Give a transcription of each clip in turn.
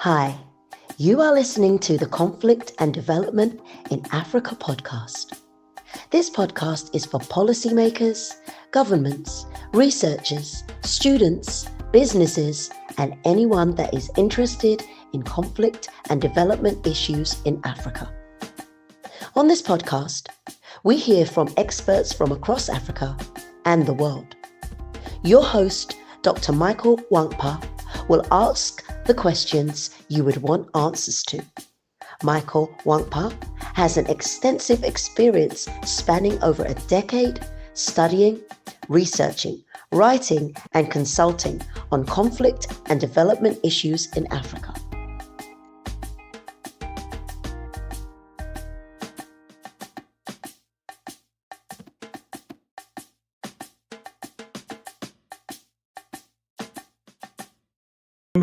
Hi, you are listening to the Conflict and Development in Africa podcast. This podcast is for policymakers, governments, researchers, students, businesses, and anyone that is interested in conflict and development issues in Africa. On this podcast, we hear from experts from across Africa and the world. Your host, Dr. Michael Nwankpa, will ask the questions you would want answers to. Michael Nwankpa has an extensive experience spanning over a decade studying, researching, writing, and consulting on conflict and development issues in Africa.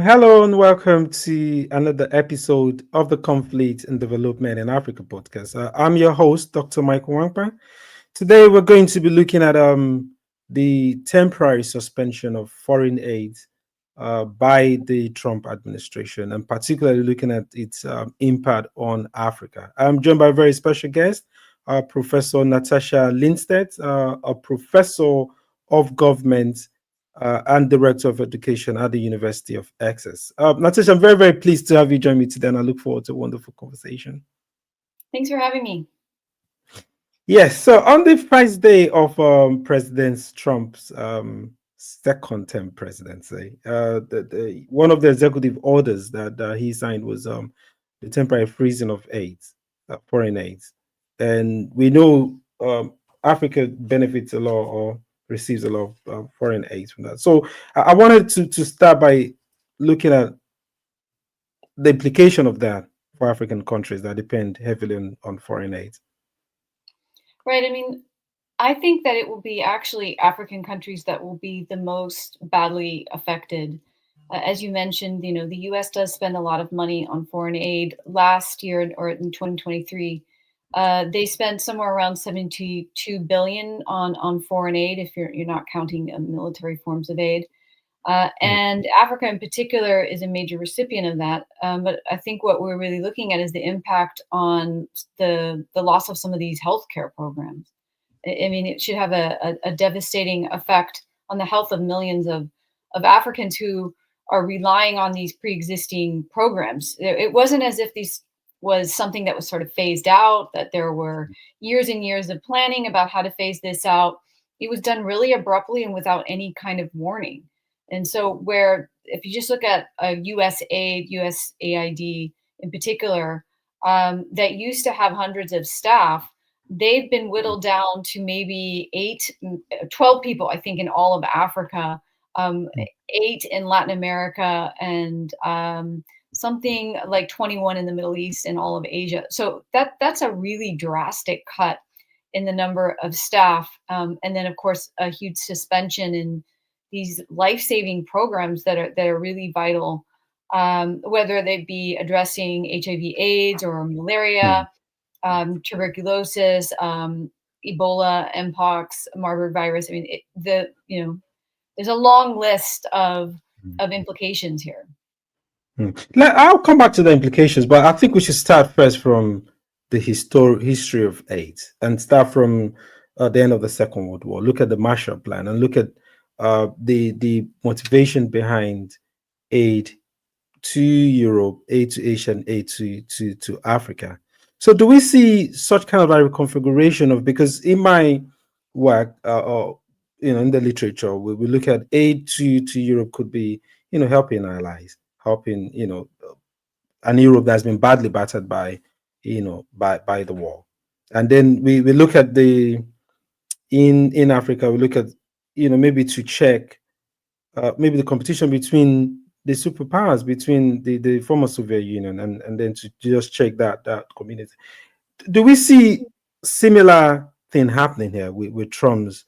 Hello and welcome to another episode of the Conflict and Development in Africa podcast. I'm your host, Dr. Michael Nwankpa. Today we're going to be looking at the temporary suspension of foreign aid by the Trump administration, and particularly looking at its impact on Africa. I'm joined by a very special guest, Professor Natasha Lindstaedt, a professor of government and Director of Education at the University of Essex. Natasha, I'm very, very pleased to have you join me today, and I look forward to a wonderful conversation. Thanks for having me. Yes, so on the first day of President Trump's second term presidency, one of the executive orders that he signed was the temporary freezing of aid, foreign aid. And we know Africa benefits a lot or receives a lot of foreign aid from that. So I wanted to start by looking at the implication of that for African countries that depend heavily on foreign aid. Right. I think that it will be actually African countries that will be the most badly affected. As you mentioned, the U.S. does spend a lot of money on foreign aid. Last year, or in 2023, they spent somewhere around $72 billion on foreign aid, if you're not counting military forms of aid. And Africa in particular is a major recipient of that. But I think what we're really looking at is the impact on the loss of some of these healthcare programs. It should have a devastating effect on the health of millions of Africans who are relying on these pre-existing programs. It wasn't as if these was something that was sort of phased out, that there were years and years of planning about how to phase this out. It was done really abruptly and without any kind of warning. And so if you just look at USAID in particular, that used to have hundreds of staff, they've been whittled down to maybe 12 people, I think, in all of Africa, 8 in Latin America, and something like 21 in the Middle East and all of Asia. So that's a really drastic cut in the number of staff. And then, of course, a huge suspension in these life-saving programs that are really vital, whether they be addressing HIV/AIDS or malaria, tuberculosis, Ebola, Mpox, Marburg virus. There's a long list of implications here. I'll come back to the implications, but I think we should start first from the history of AIDS and start from the end of the Second World War. Look at the Marshall Plan and look at the motivation behind aid to Europe, aid to Asia, and aid to Africa. So do we see such kind of a reconfiguration of, because in my work or in the literature, we look at aid to Europe could be helping allies, helping an Europe that's been badly battered by by the war. And then we look at in Africa, we look at maybe to check maybe the competition between the superpowers, between the former Soviet Union, and then to just check that community. Do we see similar thing happening here with Trump's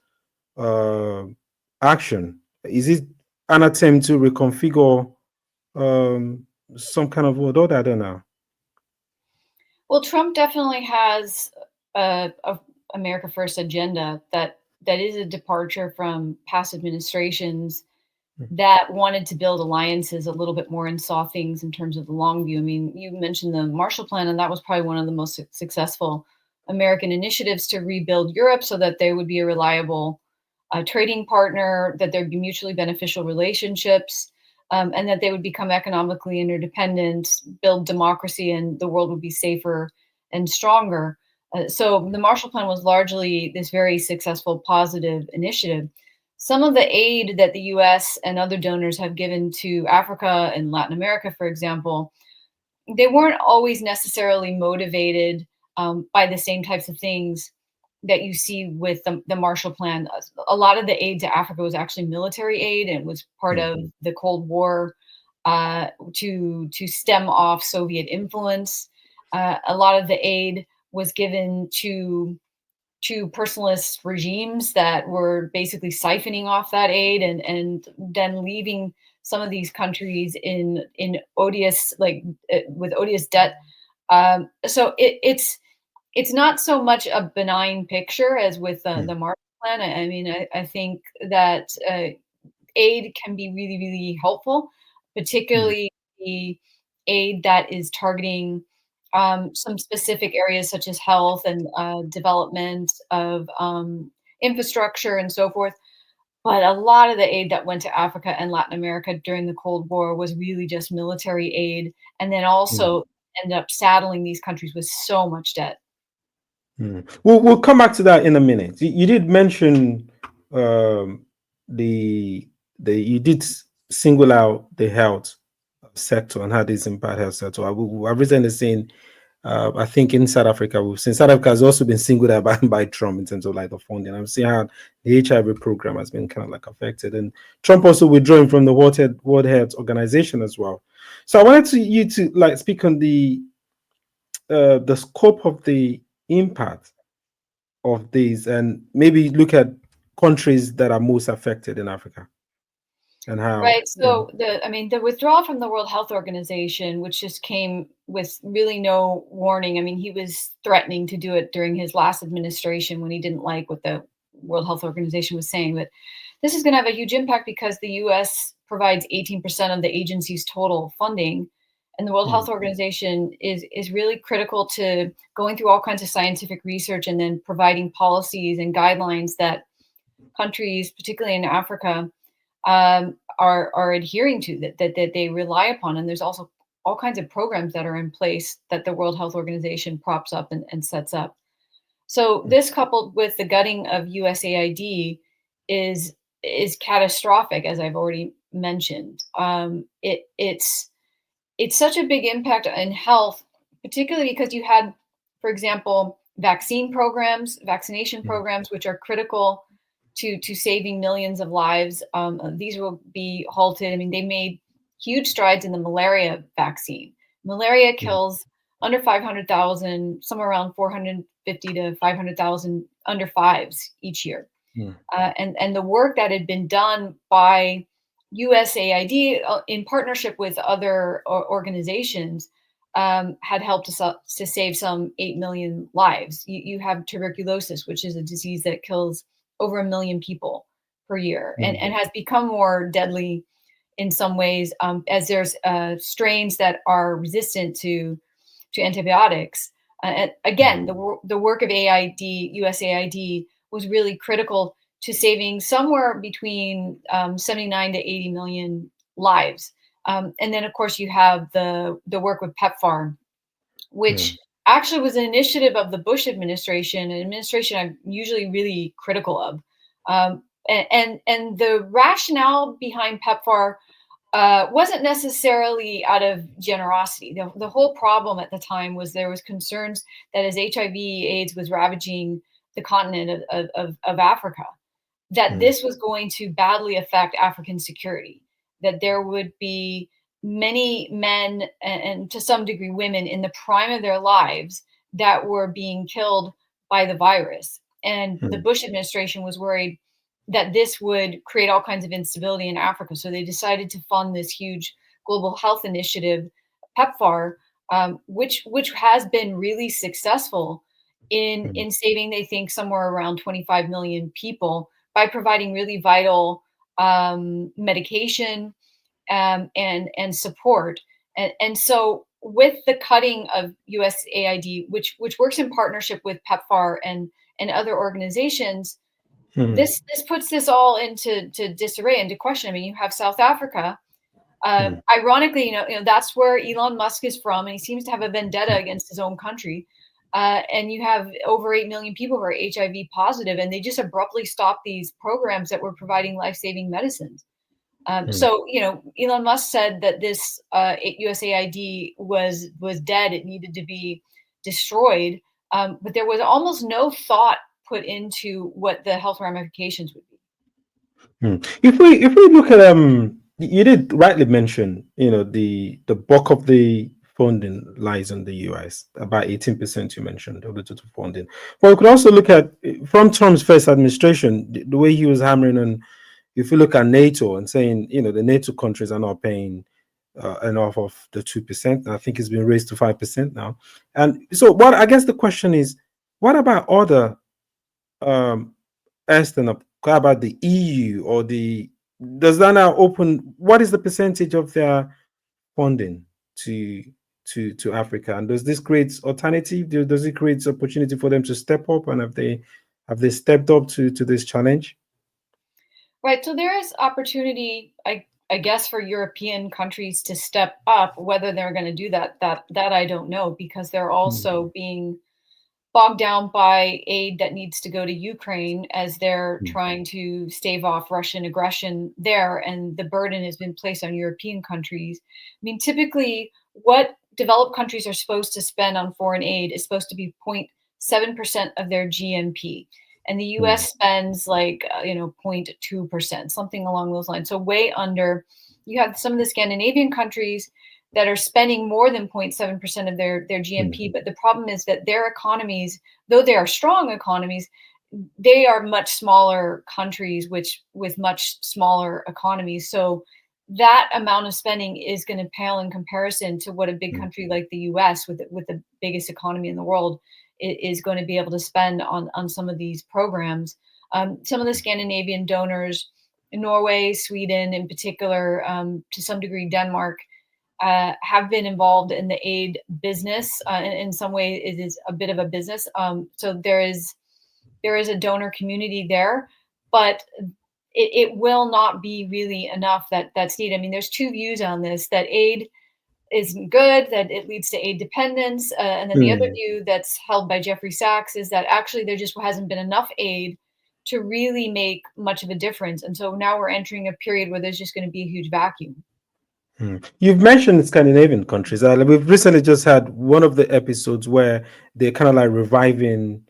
action? Is it an attempt to reconfigure some kind of world order? I don't know. Well, Trump definitely has a America First agenda that is a departure from past administrations. that wanted to build alliances a little bit more and saw things in terms of the long view. I mean, you mentioned the Marshall Plan, and that was probably one of the most successful American initiatives to rebuild Europe so that they would be a reliable trading partner, that there'd be mutually beneficial relationships, and that they would become economically interdependent, build democracy, and the world would be safer and stronger. So the Marshall Plan was largely this very successful, positive initiative. Some of the aid that the US and other donors have given to Africa and Latin America, for example, they weren't always necessarily motivated by the same types of things that you see with the Marshall Plan. A lot of the aid to Africa was actually military aid and was part of the Cold War to stem off Soviet influence. A lot of the aid was given to personalist regimes that were basically siphoning off that aid and then leaving some of these countries in odious, like with odious debt. So it's not so much a benign picture as with the Marshall Plan. I mean, I think that aid can be really, really helpful, particularly the aid that is targeting some specific areas such as health and development of infrastructure and so forth. But a lot of the aid that went to Africa and Latin America during the Cold War was really just military aid, and then also ended up saddling these countries with so much debt. We'll come back to that in a minute. You did mention the you did single out the health sector and how this impact health sector. I've recently seen, I think in South Africa, we've seen South Africa has also been singled out by Trump in terms of like the funding. I'm seeing how the HIV program has been kind of like affected, and Trump also withdrawing from the World Health Organization as well. So I wanted you to like speak on the scope of the impact of these and maybe look at countries that are most affected in Africa and how. Right. So the withdrawal from the World Health Organization, which just came with really no warning. I mean, he was threatening to do it during his last administration when he didn't like what the World Health Organization was saying. But this is going to have a huge impact because the US provides 18% of the agency's total funding. And the World Health Organization is really critical to going through all kinds of scientific research and then providing policies and guidelines that countries, particularly in Africa, are adhering to, that they rely upon. And there's also all kinds of programs that are in place that the World Health Organization props up and sets up. So this, coupled with the gutting of USAID, is catastrophic, as I've already mentioned. It's such a big impact in health, particularly because you had, for example, vaccination programs, which are critical to saving millions of lives. These will be halted. I mean, they made huge strides in the malaria vaccine. Malaria kills under 500,000, somewhere around 450 to 500,000 under fives each year. And the work that had been done by USAID in partnership with other organizations had helped to save some 8 million lives. You have tuberculosis, which is a disease that kills over 1 million people per year and has become more deadly in some ways as there's strains that are resistant to antibiotics. And again, the work of USAID was really critical to saving somewhere between 79 to 80 million lives. And then, of course, you have the work with PEPFAR, which actually was an initiative of the Bush administration, an administration I'm usually really critical of. And the rationale behind PEPFAR wasn't necessarily out of generosity. The whole problem at the time was there was concerns that as HIV/AIDS was ravaging the continent of Africa, that this was going to badly affect African security, that there would be many men and to some degree women in the prime of their lives that were being killed by the virus. And the Bush administration was worried that this would create all kinds of instability in Africa. So they decided to fund this huge global health initiative, PEPFAR, which has been really successful in saving, they think, somewhere around 25 million people by providing really vital medication, and support. And so with the cutting of USAID, which works in partnership with PEPFAR and other organizations, this puts this all into disarray, into question. I mean, you have South Africa. Ironically, that's where Elon Musk is from, and he seems to have a vendetta against his own country. And you have over 8 million people who are HIV positive, and they just abruptly stopped these programs that were providing life-saving medicines. So, Elon Musk said that this USAID was dead; it needed to be destroyed. But there was almost no thought put into what the health ramifications would be. If we look at you did rightly mention, the bulk of the funding lies in the US, about 18% you mentioned of the total funding. But we could also look at, from Trump's first administration, the way he was hammering on, if you look at NATO and saying, the NATO countries are not paying enough of the 2%. I think it's been raised to 5% now. And so I guess the question is, what about other how about the EU or does that now open, what is the percentage of their funding to Africa? And does this create alternative? Does it create opportunity for them to step up? And have they stepped up to this challenge? Right. So there is opportunity, I guess, for European countries to step up. Whether they're going to do that I don't know, because they're also being bogged down by aid that needs to go to Ukraine as they're trying to stave off Russian aggression there, and the burden has been placed on European countries. I mean, typically, what developed countries are supposed to spend on foreign aid is supposed to be 0.7% of their GNP. And the US spends 0.2%, something along those lines. So way under. You have some of the Scandinavian countries that are spending more than 0.7% of their GNP. But the problem is that their economies, though they are strong economies, they are much smaller countries with much smaller economies. So that amount of spending is going to pale in comparison to what a big country like the US, with the biggest economy in the world, is going to be able to spend on some of these programs. Some of the Scandinavian donors, Norway, Sweden in particular, to some degree Denmark, have been involved in the aid business. In some way, it is a bit of a business. So there is a donor community there, but it will not be really enough that's needed. I mean, there's two views on this: that aid isn't good, that it leads to aid dependence, and then the other view that's held by Jeffrey Sachs is that actually there just hasn't been enough aid to really make much of a difference. And so now we're entering a period where there's just going to be a huge vacuum. You've mentioned Scandinavian countries. We've recently just had one of the episodes where they're kind of like reviving,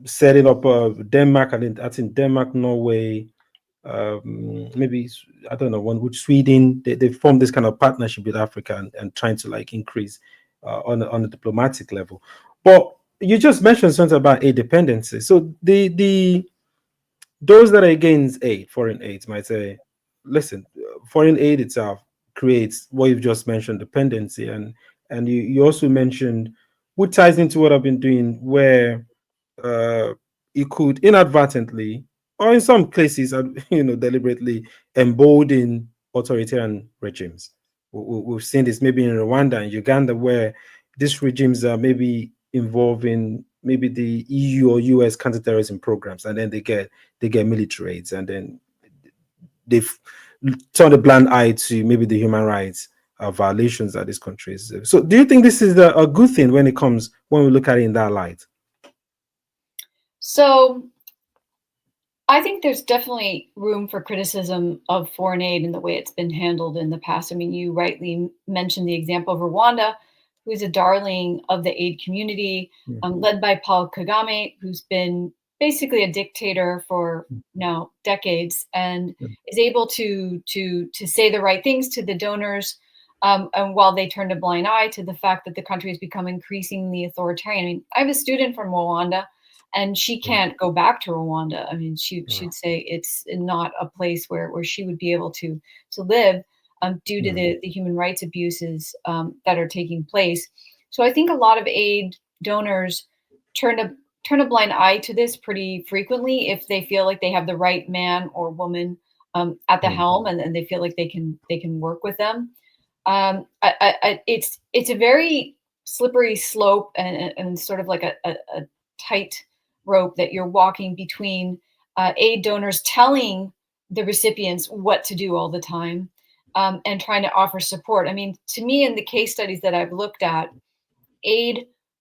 setting up Denmark. I think Denmark, Norway, maybe I don't know one with Sweden. They formed this kind of partnership with Africa and trying to increase on a diplomatic level. But you just mentioned something about aid dependency. So those that are against aid, foreign aid, might say, listen, foreign aid itself creates what you've just mentioned, dependency. And you also mentioned, what ties into what I've been doing, where it could inadvertently, or in some cases, deliberately embolden authoritarian regimes. We've seen this maybe in Rwanda and Uganda, where these regimes are maybe involving maybe the EU or US counterterrorism programs, and then they get military aids, and then they've turned a blind eye to maybe the human rights violations that these countries. So do you think this is a good thing when we look at it in that light? So I think there's definitely room for criticism of foreign aid and the way it's been handled in the past. I mean, you rightly mentioned the example of Rwanda, who is a darling of the aid community, led by Paul Kagame, who's been basically a dictator for now decades, and is able to say the right things to the donors, and while they turned a blind eye to the fact that the country has become increasingly authoritarian. I mean, I have a student from Rwanda, and she can't go back to Rwanda. I mean, she'd say it's not a place where she would be able to live, due to the human rights abuses that are taking place. So I think a lot of aid donors turned a turn a blind eye to this pretty frequently if they feel like they have the right man or woman at the helm, and they feel like they can work with them. It's a very slippery slope and sort of like a tight rope that you're walking between aid donors telling the recipients what to do all the time, and trying to offer support. I mean, to me, in the case studies that I've looked at,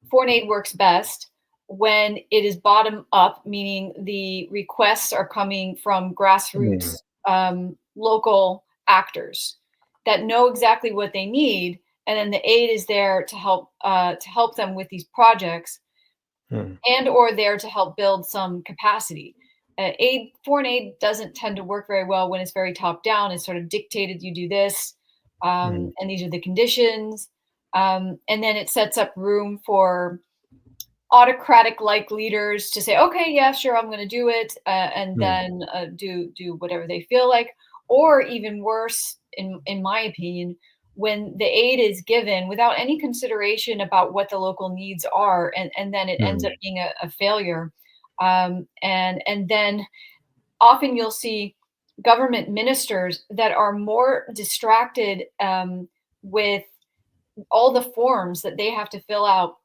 foreign aid works best when it is bottom up, meaning the requests are coming from grassroots, local actors that know exactly what they need, and then the aid is there to help them with these projects, and or there to help build some capacity. Foreign aid doesn't tend to work very well when it's very top down. It's sort of dictated, you do this, and these are the conditions, and then it sets up room for autocratic-like leaders to say, okay, yeah, sure, I'm going to do it, and then do whatever they feel like. Or even worse, in my opinion, when the aid is given without any consideration about what the local needs are, and then it ends up being a failure. And then often you'll see government ministers that are more distracted with all the forms that they have to fill out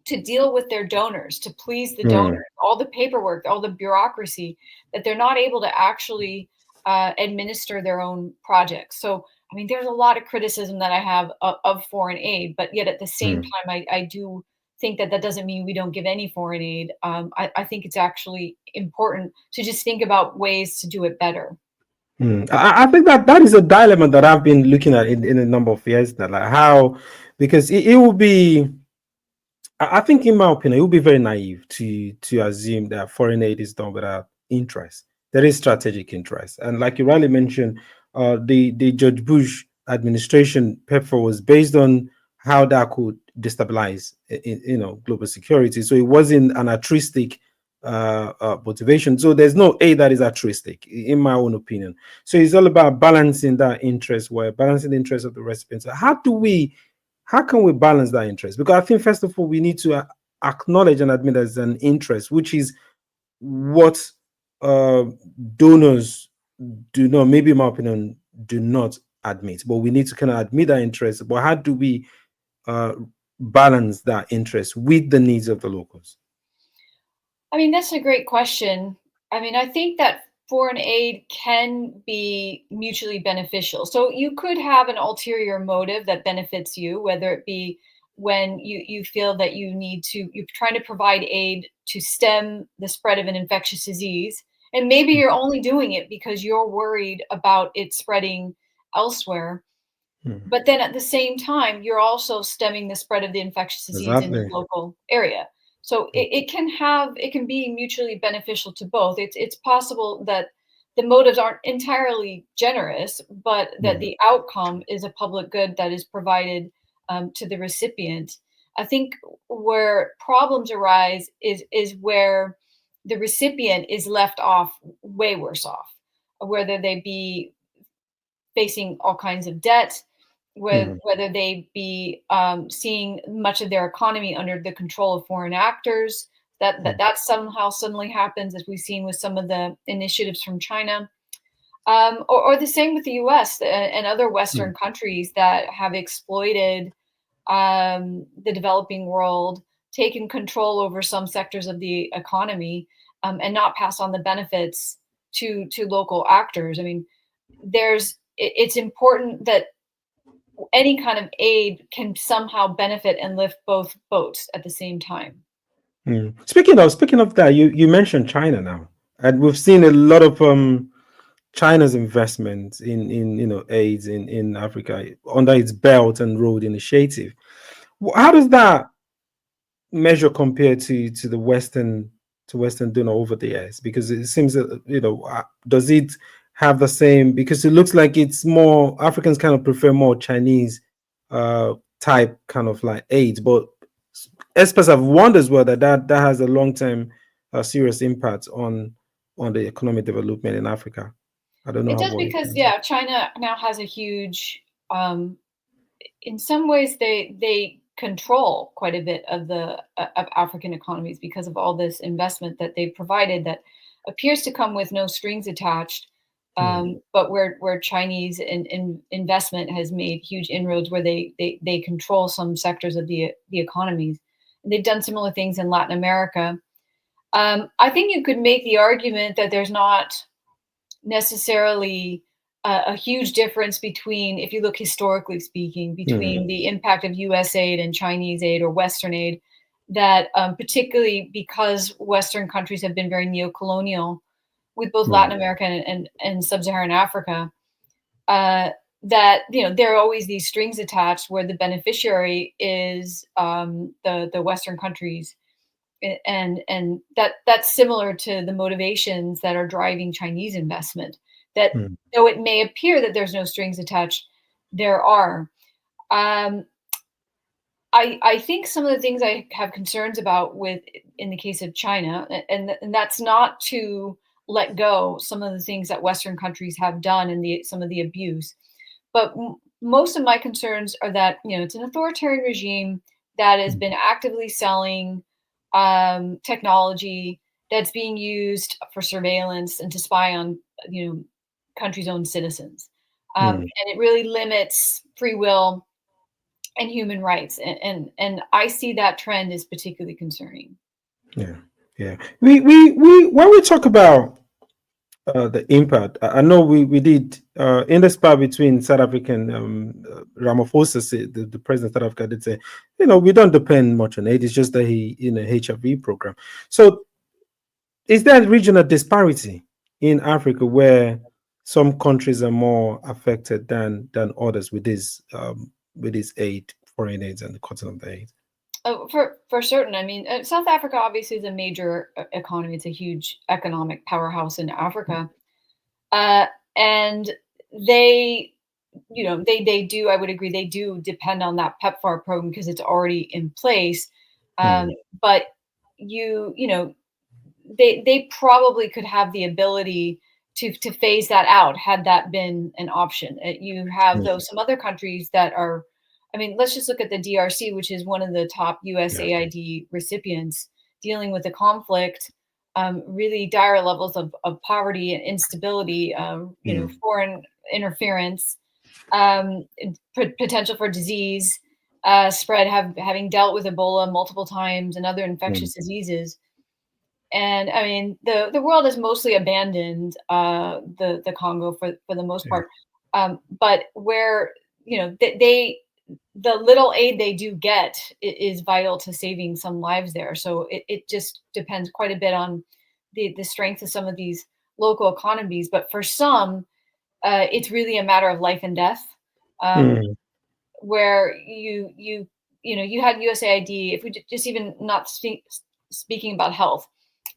to deal with their donors, to please the donors, all the paperwork, all the bureaucracy, that they're not able to actually administer their own projects. So, I mean, there's a lot of criticism that I have of foreign aid, but yet at the same time, I do think that doesn't mean we don't give any foreign aid. I think it's actually important to just think about ways to do it better. I think that is a dilemma that I've been looking at in a number of years now, like how, because it will be, I think, in my opinion, it would be very naive to assume that foreign aid is done without interest. There is strategic interest, and like you rightly mentioned, the George Bush administration PEPFAR was based on how that could destabilize, global security. So it wasn't an altruistic motivation. So there's no aid that is altruistic, in my own opinion. So it's all about balancing that interest, where balancing the interest of the recipients. How can we balance that interest? Because I think, first of all, we need to acknowledge and admit there's an interest, which is what donors do not, maybe in my opinion, do not admit. But we need to kind of admit that interest. But how do we balance that interest with the needs of the locals? I mean, that's a great question. I mean, I think that foreign aid can be mutually beneficial. So you could have an ulterior motive that benefits you, whether it be when you feel that you're trying to provide aid to stem the spread of an infectious disease. And maybe you're only doing it because you're worried about it spreading elsewhere. But then at the same time, you're also stemming the spread of the infectious disease in the local area. So it can be mutually beneficial to both. It's possible that the motives aren't entirely generous, but that the outcome is a public good that is provided to the recipient. I think where problems arise is where the recipient is left off way worse off, whether they be facing all kinds of debt, whether they be seeing much of their economy under the control of foreign actors, that somehow suddenly happens, as we've seen with some of the initiatives from China, or the same with the U.S. and other Western countries that have exploited the developing world, taken control over some sectors of the economy, and not pass on the benefits to local actors. I mean, it's important that any kind of aid can somehow benefit and lift both boats at the same time. Speaking of that, you mentioned China now, and we've seen a lot of China's investment in aids in Africa under its Belt and Road Initiative. How does that measure compare to the Western donor over the years? Because it seems that does it have the same? Because it looks like it's more, Africans kind of prefer more Chinese type kind of like aid, but experts have warned as well that has a long-term serious impact on the economic development in Africa. I don't know. It does, because China now has a huge in some ways they control quite a bit of the of African economies because of all this investment that they've provided that appears to come with no strings attached. But where Chinese investment has made huge inroads, where they control some sectors of the economies. And they've done similar things in Latin America. I think you could make the argument that there's not necessarily a huge difference between, if you look historically speaking, between the impact of USAID and Chinese aid or Western aid, that particularly because Western countries have been very neo-colonial with both Latin America and sub-Saharan Africa, that there are always these strings attached where the beneficiary is the Western countries, and that's similar to the motivations that are driving Chinese investment. That though it may appear that there's no strings attached, there are. I think some of the things I have concerns about with in the case of China, and that's not to let go some of the things that Western countries have done and some of the abuse, but most of my concerns are that it's an authoritarian regime that has been actively selling technology that's being used for surveillance and to spy on countries' own citizens, and it really limits free will and human rights, and I see that trend as particularly concerning. Yeah. We when we talk about the impact, I know we did in the spat between South African Ramaphosa, the president of South Africa, did say, we don't depend much on aid. It's just that he in a HIV program. So, is there a regional disparity in Africa where some countries are more affected than others with this aid, foreign aids, and the cutting of the aid? Oh, for certain. I mean, South Africa obviously is a major economy. It's a huge economic powerhouse in Africa, and they do. I would agree. They do depend on that PEPFAR program because it's already in place. But they probably could have the ability to phase that out had that been an option. You have though some other countries that are. I mean, let's just look at the DRC, which is one of the top USAID recipients, dealing with the conflict, really dire levels of poverty and instability, foreign interference, potential for disease spread, having dealt with Ebola multiple times and other infectious diseases. And I mean, the world has mostly abandoned the Congo for the most part, but where the little aid they do get is vital to saving some lives there. So it just depends quite a bit on the strength of some of these local economies. But for some, it's really a matter of life and death, where you had USAID. If we just even not speaking about health,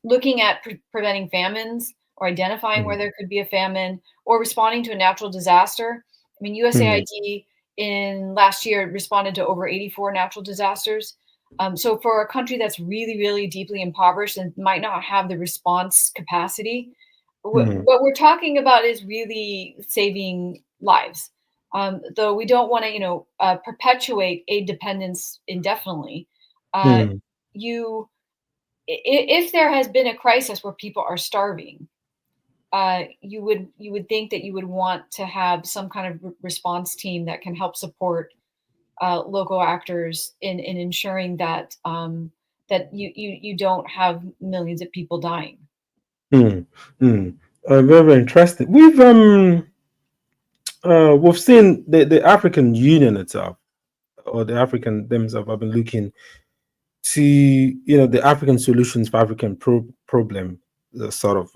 looking at preventing famines or identifying where there could be a famine or responding to a natural disaster. I mean, USAID in last year responded to over 84 natural disasters. So for a country that's really, really deeply impoverished and might not have the response capacity, what we're talking about is really saving lives. Though we don't want to, perpetuate aid dependence indefinitely. If there has been a crisis where people are starving, you would think that you would want to have some kind of response team that can help support local actors in ensuring that that you don't have millions of people dying. Very, very interesting. We've seen the African Union itself, or the African themselves, have been looking to the African solutions for African problem, sort of.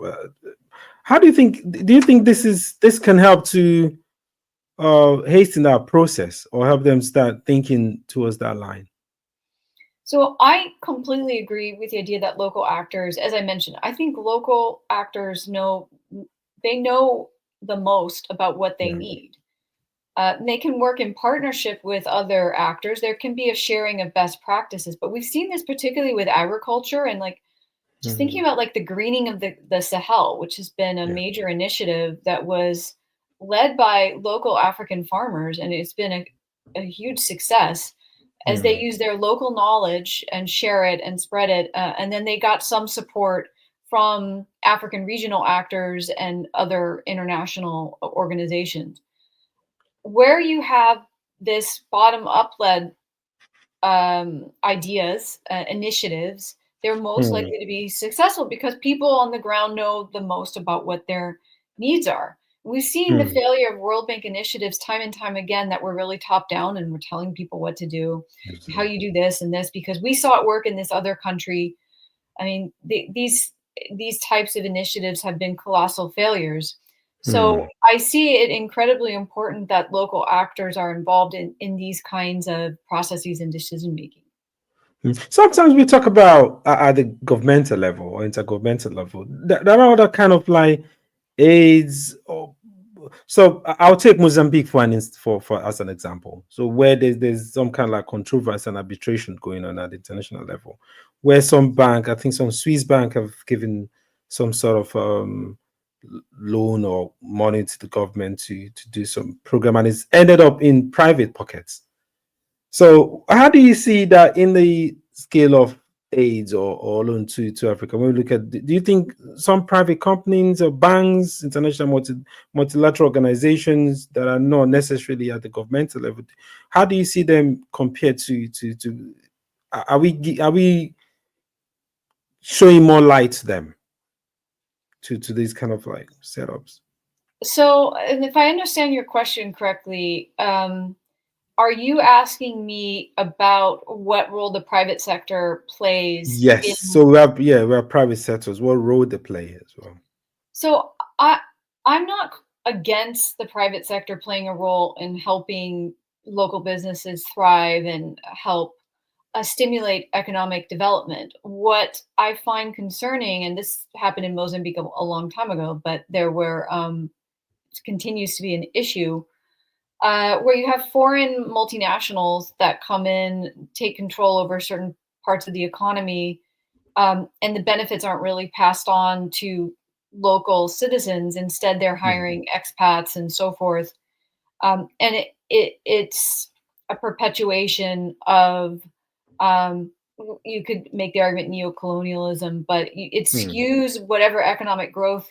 How do you think? Do you think this can help to hasten that process or help them start thinking towards that line? So I completely agree with the idea that local actors, as I mentioned, I think local actors know the most about what they need. They can work in partnership with other actors. There can be a sharing of best practices, but we've seen this particularly with agriculture and just thinking about the greening of the Sahel, which has been a major initiative that was led by local African farmers, and it's been a huge success. as they use their local knowledge and share it and spread it. And then they got some support from African regional actors and other international organizations. Where you have this bottom-up led ideas, initiatives, they're most likely to be successful because people on the ground know the most about what their needs are. We've seen the failure of World Bank initiatives time and time again that were really top down and we're telling people what to do, how you do this and this, because we saw it work in this other country. I mean, these types of initiatives have been colossal failures. So I see it incredibly important that local actors are involved in these kinds of processes and decision making. Sometimes we talk about at the governmental level or intergovernmental level. There are other kind of like aids. So I'll take Mozambique for as an example. So where there's some kind of like controversy and arbitration going on at the international level, where some bank, I think some Swiss bank, have given some sort of loan or money to the government to do some program, and it's ended up in private pockets. So how do you see that in the scale of aids or loan to Africa? When we look at, do you think some private companies or banks, international multilateral organizations that are not necessarily at the governmental level, how do you see them compared to are we showing more light to them, to these kind of like setups? So, and if I understand your question correctly, are you asking me about what role the private sector plays? Yes. So we have private sectors. What role they play as well? So I'm not against the private sector playing a role in helping local businesses thrive and help stimulate economic development. What I find concerning, and this happened in Mozambique a long time ago, but there were continues to be an issue where you have foreign multinationals that come in, take control over certain parts of the economy, and the benefits aren't really passed on to local citizens. Instead, they're hiring expats and so forth. And it's a perpetuation of, you could make the argument neocolonialism, but it skews whatever economic growth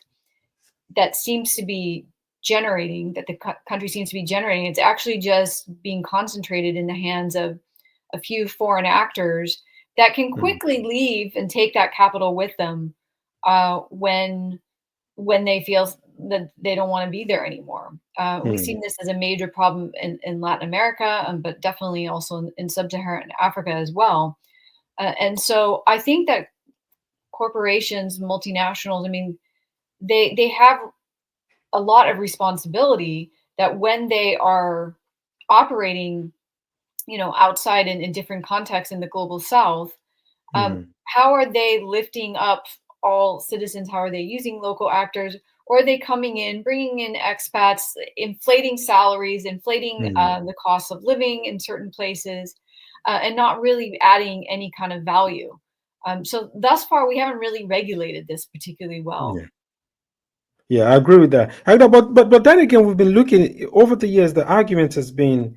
that seems to be generating, that the country seems to be generating. It's actually just being concentrated in the hands of a few foreign actors that can quickly leave and take that capital with them when they feel that they don't want to be there anymore. We've seen this as a major problem in Latin America, but definitely also in sub-Saharan Africa as well. And so I think that corporations, multinationals, I mean, they have a lot of responsibility that when they are operating, outside in different contexts in the global South, how are they lifting up all citizens? How are they using local actors? Or are they coming in, bringing in expats, inflating salaries, inflating the cost of living in certain places, and not really adding any kind of value? So thus far, we haven't really regulated this particularly well. Yeah, I agree with that. But then again, we've been looking over the years. The argument has been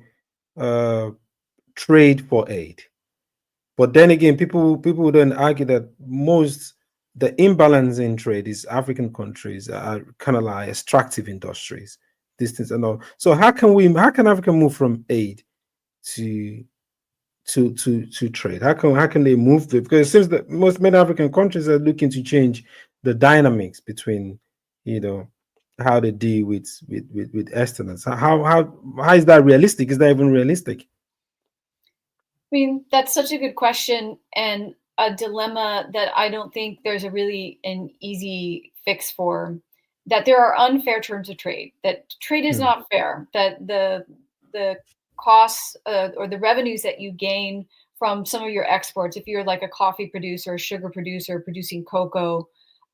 trade for aid. But then again, people would then argue that the imbalance in trade is African countries are kind of like extractive industries, these things and all. So how can Africa move from aid to trade? How can they move there? Because it seems that many African countries are looking to change the dynamics between, how they deal with externals. How is that realistic? Is that even realistic? I mean, that's such a good question and a dilemma that I don't think there's an easy fix for. That there are unfair terms of trade, that trade is not fair, that the costs or the revenues that you gain from some of your exports, if you're like a coffee producer, a sugar producer producing cocoa,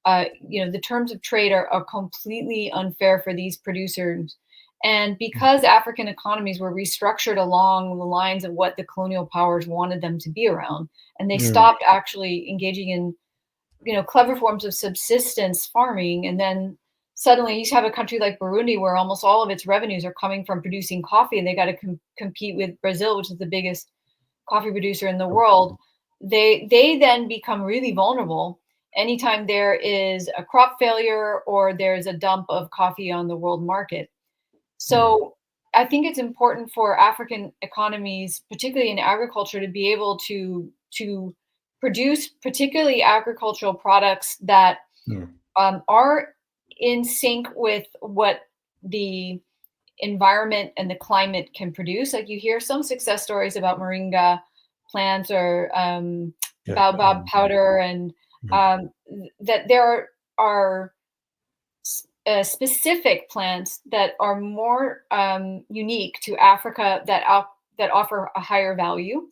the terms of trade are completely unfair for these producers. And because African economies were restructured along the lines of what the colonial powers wanted them to be around, and they stopped actually engaging in, clever forms of subsistence farming, and then suddenly you have a country like Burundi where almost all of its revenues are coming from producing coffee, and they got to compete with Brazil, which is the biggest coffee producer in the world, they then become really vulnerable anytime there is a crop failure or there's a dump of coffee on the world market. So I think it's important for African economies, particularly in agriculture, to be able to produce particularly agricultural products that are in sync with what the environment and the climate can produce. Like, you hear some success stories about moringa plants or baobab powder, and that there are specific plants that are more unique to Africa, that offer a higher value.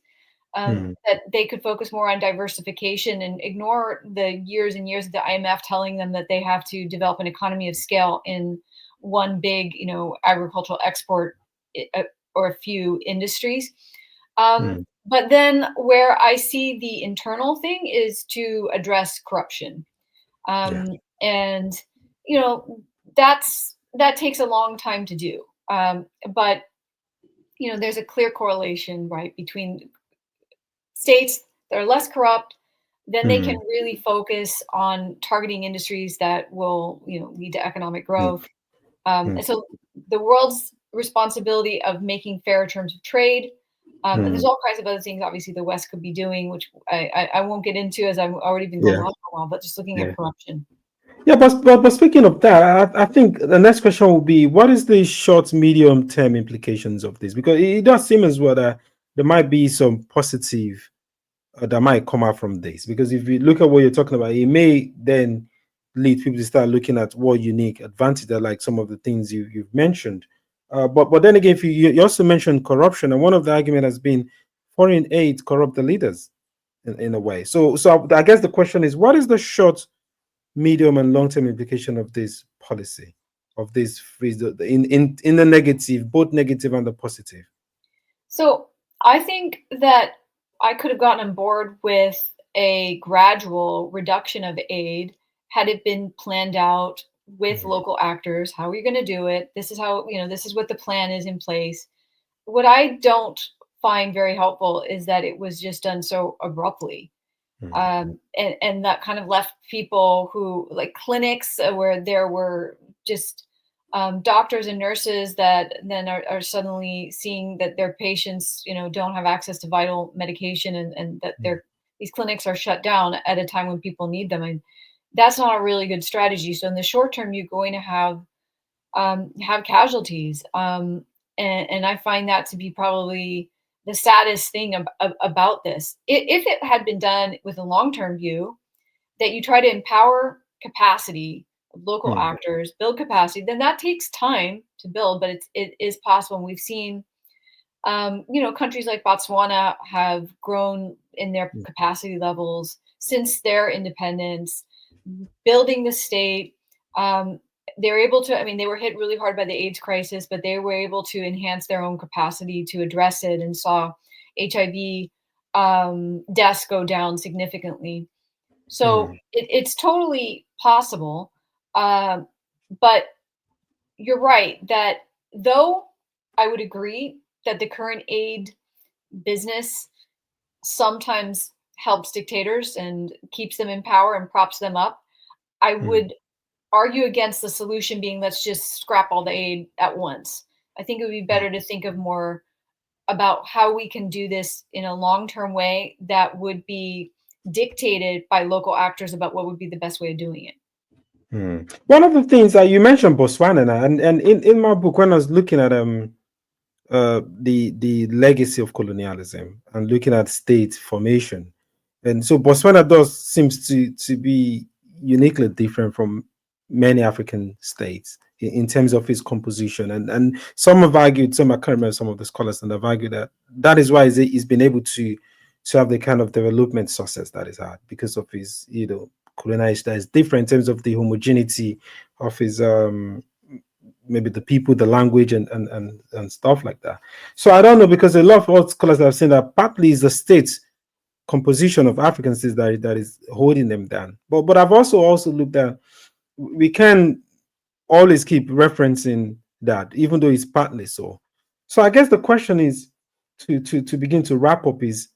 That they could focus more on diversification and ignore the years and years of the IMF telling them that they have to develop an economy of scale in one big, agricultural export or a few industries. But then where I see the internal thing is to address corruption. And, that takes a long time to do. But, there's a clear correlation, right, between states that are less corrupt, then they can really focus on targeting industries that will, lead to economic growth. And so the world's responsibility of making fairer terms of trade. And there's all kinds of other things, obviously, the West could be doing, which I won't get into, as I've already been going on for a while, but just looking at corruption. Yeah, but speaking of that, I think the next question will be, what is the short, medium term implications of this? Because it does seem as well that there might be some positive that might come out from this. Because if you look at what you're talking about, it may then lead people to start looking at what unique advantage are, like some of the things you've mentioned. But then again, if you also mentioned corruption, and one of the argument has been foreign aid corrupt the leaders in a way. So I guess the question is, what is the short, medium, and long-term implication of this policy, of this in the negative, both negative and the positive? So I think that I could have gotten on board with a gradual reduction of aid had it been planned out with local actors. How are you going to do it? This is how, this is what the plan is in place. What I don't find very helpful is that it was just done so abruptly. And that kind of left people who, like clinics where there were just doctors and nurses that then are suddenly seeing that their patients, don't have access to vital medication, and that these clinics are shut down at a time when people need them. And that's not a really good strategy. So in the short term, you're going to have casualties. And I find that to be probably the saddest thing about this. If it had been done with a long-term view, that you try to empower capacity of local actors, build capacity, then that takes time to build, but it is possible. And we've seen, countries like Botswana have grown in their capacity levels since their independence, building the state. They're able to, they were hit really hard by the AIDS crisis, but they were able to enhance their own capacity to address it, and saw HIV deaths go down significantly. So it's totally possible. But you're right that, though I would agree that the current aid business sometimes helps dictators and keeps them in power and props them up, I would argue against the solution being, let's just scrap all the aid at once. I think it would be better to think of more about how we can do this in a long-term way that would be dictated by local actors about what would be the best way of doing it. One of the things that you mentioned, Botswana, and in my book, when I was looking at the legacy of colonialism and looking at state formation, and so Botswana seems to be uniquely different from many African states in terms of its composition, and some have argued, I can't remember, some of the scholars, and have argued that is why he's been able to have the kind of development success that he's had, because of his colonized that is different in terms of the homogeneity of his maybe the people, the language, and stuff like that. So I don't know, because a lot of old scholars have seen that partly is the state composition of African states that is holding them down. But I've also looked at, we can always keep referencing that, even though it's partly so. So I guess the question is, to begin to wrap up is,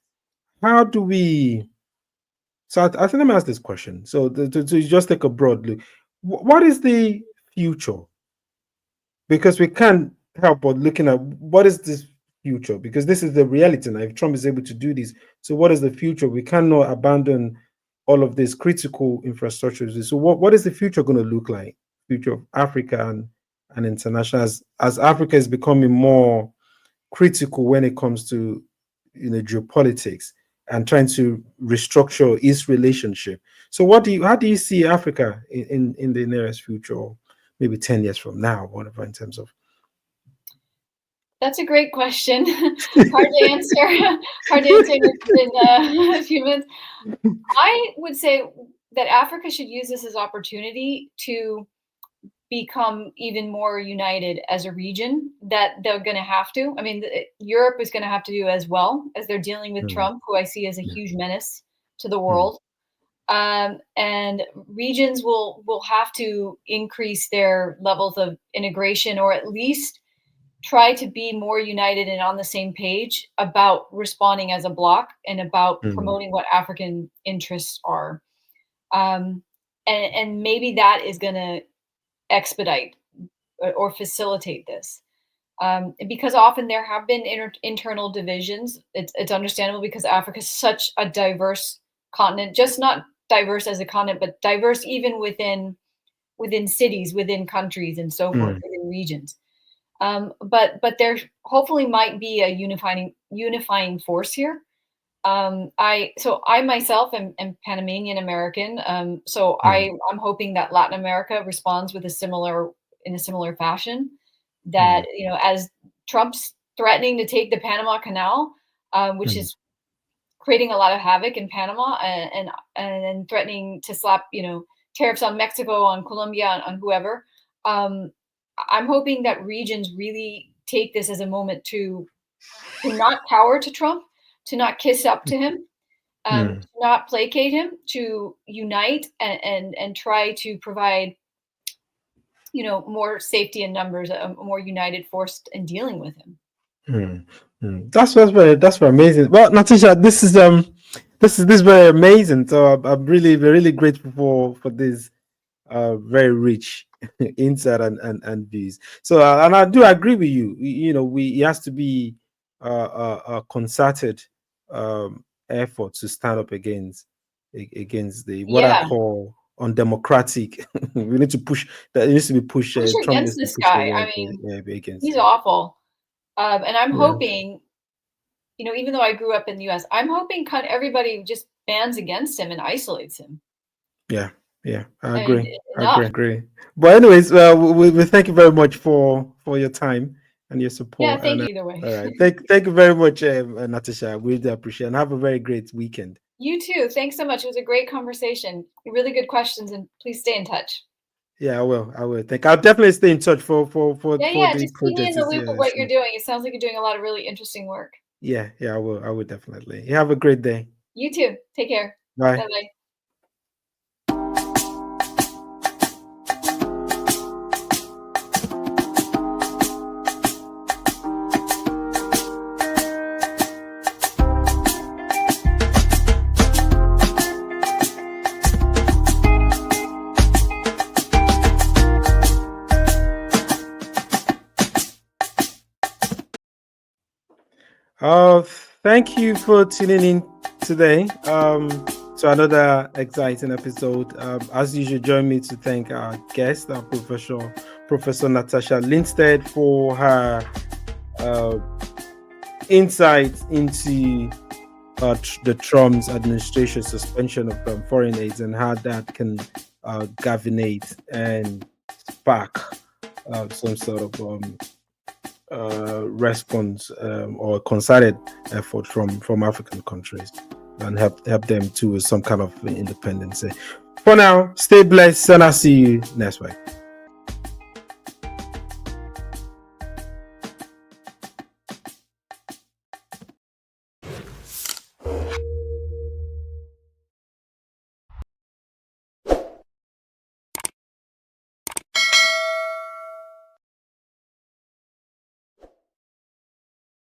how do we? So I think let me ask this question. So to just take a broad look, what is the future? Because we can't help but looking at what is this future, because this is the reality now. If Trump is able to do this, so what is the future? We cannot abandon all of this critical infrastructures. So what is the future going to look like? Future of Africa and international, as Africa is becoming more critical when it comes to geopolitics and trying to restructure its relationship. So how do you see Africa in the nearest future, or maybe 10 years from now, whatever, in terms of? That's a great question. Hard to answer. Hard to answer in a few minutes. I would say that Africa should use this as opportunity to become even more united as a region, that they're going to have to. I mean, Europe is going to have to do as well, as they're dealing with Trump, who I see as a huge menace to the world. And regions will have to increase their levels of integration, or at least try to be more united and on the same page about responding as a bloc and about promoting what African interests are. And maybe that is going to expedite or facilitate this. Because often there have been internal divisions. It's understandable, because Africa is such a diverse continent, just not diverse as a continent, but diverse even within cities, within countries, and so forth, within regions. But there hopefully might be a unifying force here. I myself am Panamanian American, so I'm hoping that Latin America responds in a similar fashion. That as Trump's threatening to take the Panama Canal, which is creating a lot of havoc in Panama, and threatening to slap tariffs on Mexico, on Colombia, on whoever. I'm hoping that regions really take this as a moment to not cower to Trump, to not kiss up to him, to not placate him, to unite and try to provide more safety in numbers, a more united force in dealing with him. That's very amazing. Well, Natasha, this is very amazing. So I'm really grateful for this very rich insight and views. So and I do agree with you. It has to be a concerted effort to stand up against what I call undemocratic. We need to push that. It needs to be pushed. Trump against this guy. I mean, he's awful. And I'm hoping, even though I grew up in the U.S., I'm hoping everybody just bans against him and isolates him. Yeah, I agree. But anyways, we thank you very much for your time and your support. Yeah, thank you either way. All right, thank you very much, Natasha. We really appreciate it, and have a very great weekend. You too. Thanks so much. It was a great conversation. Really good questions, and please stay in touch. Yeah, I will. I'll definitely stay in touch for just the keep me in the loop of what you're doing. It sounds like you're doing a lot of really interesting work. Yeah, I will definitely. You have a great day. You too. Take care. Bye. Bye-bye. Thank you for tuning in today to another exciting episode. As usual, join me to thank our guest, our Professor Natasha Lindstaedt, for her insight into the Trump's administration suspension of foreign aids and how that can galvanate and spark some sort of response or concerted effort from African countries and help them to some kind of independence. For now, stay blessed, and I'll see you next week.